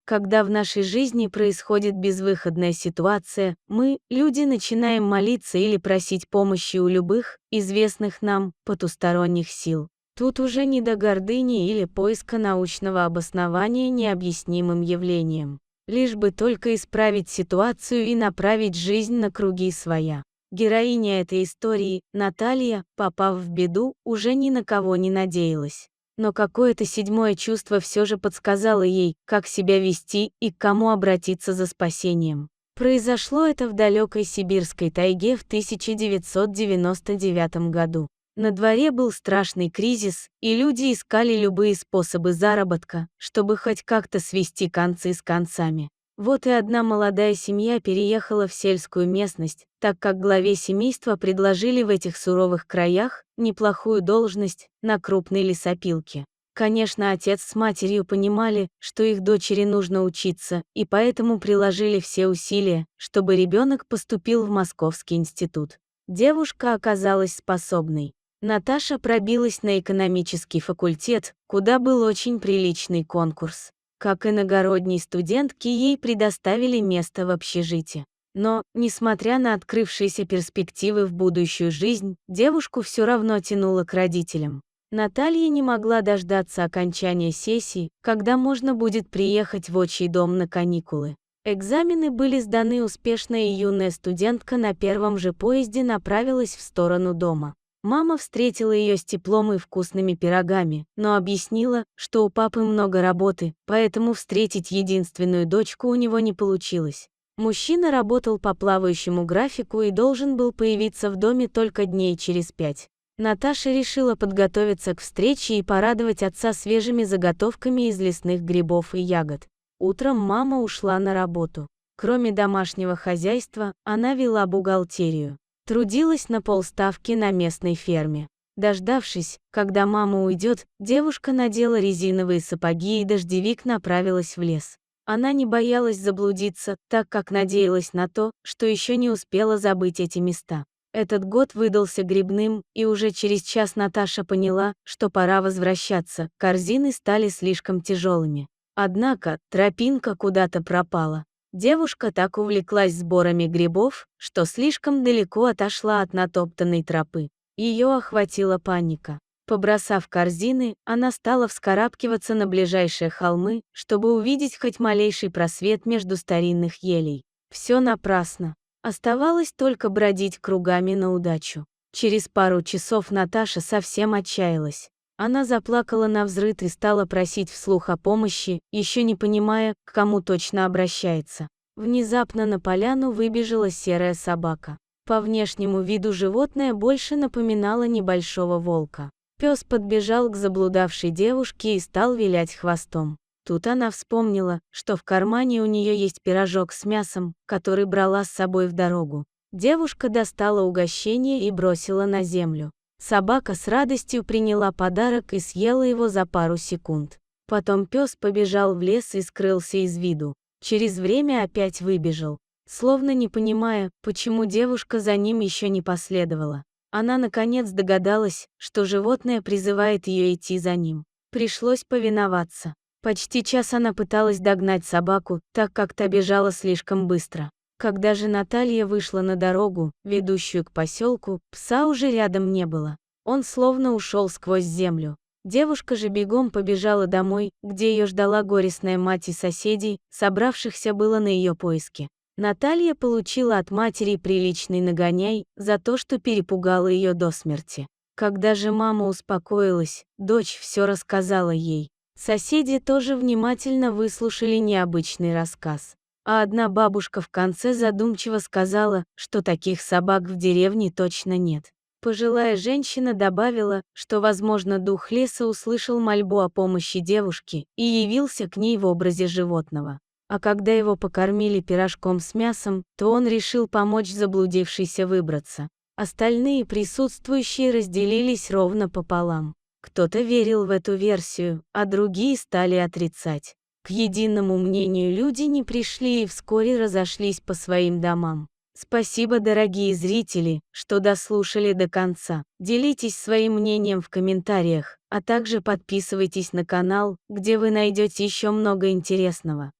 Когда в нашей жизни происходит безвыходная ситуация, мы, люди, начинаем молиться или просить помощи у любых, известных нам, потусторонних сил. Тут уже не до гордыни или поиска научного обоснования необъяснимым явлениям. Лишь бы только исправить ситуацию и направить жизнь на круги своя. Героиня этой истории, Наталья, попав в беду, уже ни на кого не надеялась. Но какое-то седьмое чувство все же подсказало ей, как себя вести и к кому обратиться за спасением. Произошло это в далекой сибирской тайге в 1999 году. На дворе был страшный кризис, и люди искали любые способы заработка, чтобы хоть как-то свести концы с концами. Вот и одна молодая семья переехала в сельскую местность, так как главе семейства предложили в этих суровых краях неплохую должность на крупной лесопилке. Конечно, отец с матерью понимали, что их дочери нужно учиться, и поэтому приложили все усилия, чтобы ребенок поступил в Московский институт. Девушка оказалась способной. Наташа пробилась на экономический факультет, куда был очень приличный конкурс. Как иногородней студентке ей предоставили место в общежитии. Но, несмотря на открывшиеся перспективы в будущую жизнь, девушку все равно тянуло к родителям. Наталья не могла дождаться окончания сессии, когда можно будет приехать в отчий дом на каникулы. Экзамены были сданы успешно, и юная студентка на первом же поезде направилась в сторону дома. Мама встретила ее с теплом и вкусными пирогами, но объяснила, что у папы много работы, поэтому встретить единственную дочку у него не получилось. Мужчина работал по плавающему графику и должен был появиться в доме только дней через 5. Наташа решила подготовиться к встрече и порадовать отца свежими заготовками из лесных грибов и ягод. Утром мама ушла на работу. Кроме домашнего хозяйства, она вела бухгалтерию. Трудилась на полставки на местной ферме. Дождавшись, когда мама уйдет, девушка надела резиновые сапоги и дождевик направилась в лес. Она не боялась заблудиться, так как надеялась на то, что еще не успела забыть эти места. Этот год выдался грибным, и уже через час Наташа поняла, что пора возвращаться, корзины стали слишком тяжелыми. Однако, тропинка куда-то пропала. Девушка так увлеклась сборами грибов, что слишком далеко отошла от натоптанной тропы. Ее охватила паника. Побросав корзины, она стала вскарабкиваться на ближайшие холмы, чтобы увидеть хоть малейший просвет между старинных елей. Все напрасно. Оставалось только бродить кругами на удачу. Через пару часов Наташа совсем отчаялась. Она заплакала навзрыд и стала просить вслух о помощи, еще не понимая, к кому точно обращается. Внезапно на поляну выбежала серая собака. По внешнему виду животное больше напоминало небольшого волка. Пес подбежал к заблудавшей девушке и стал вилять хвостом. Тут она вспомнила, что в кармане у нее есть пирожок с мясом, который брала с собой в дорогу. Девушка достала угощение и бросила на землю. Собака с радостью приняла подарок и съела его за пару секунд. Потом пес побежал в лес и скрылся из виду. Через время опять выбежал. Словно не понимая, почему девушка за ним еще не последовала. Она наконец догадалась, что животное призывает ее идти за ним. Пришлось повиноваться. Почти час она пыталась догнать собаку, так как та бежала слишком быстро. Когда же Наталья вышла на дорогу, ведущую к поселку, пса уже рядом не было. Он словно ушел сквозь землю. Девушка же бегом побежала домой, где ее ждала горестная мать и соседей, собравшихся было на ее поиски. Наталья получила от матери приличный нагоняй за то, что перепугала ее до смерти. Когда же мама успокоилась, дочь все рассказала ей. Соседи тоже внимательно выслушали необычный рассказ. А одна бабушка в конце задумчиво сказала, что таких собак в деревне точно нет. Пожилая женщина добавила, что, возможно, дух леса услышал мольбу о помощи девушки и явился к ней в образе животного. А когда его покормили пирожком с мясом, то он решил помочь заблудившейся выбраться. Остальные присутствующие разделились ровно пополам. Кто-то верил в эту версию, а другие стали отрицать. К единому мнению люди не пришли и вскоре разошлись по своим домам. Спасибо, дорогие зрители, что дослушали до конца. Делитесь своим мнением в комментариях, а также подписывайтесь на канал, где вы найдете еще много интересного.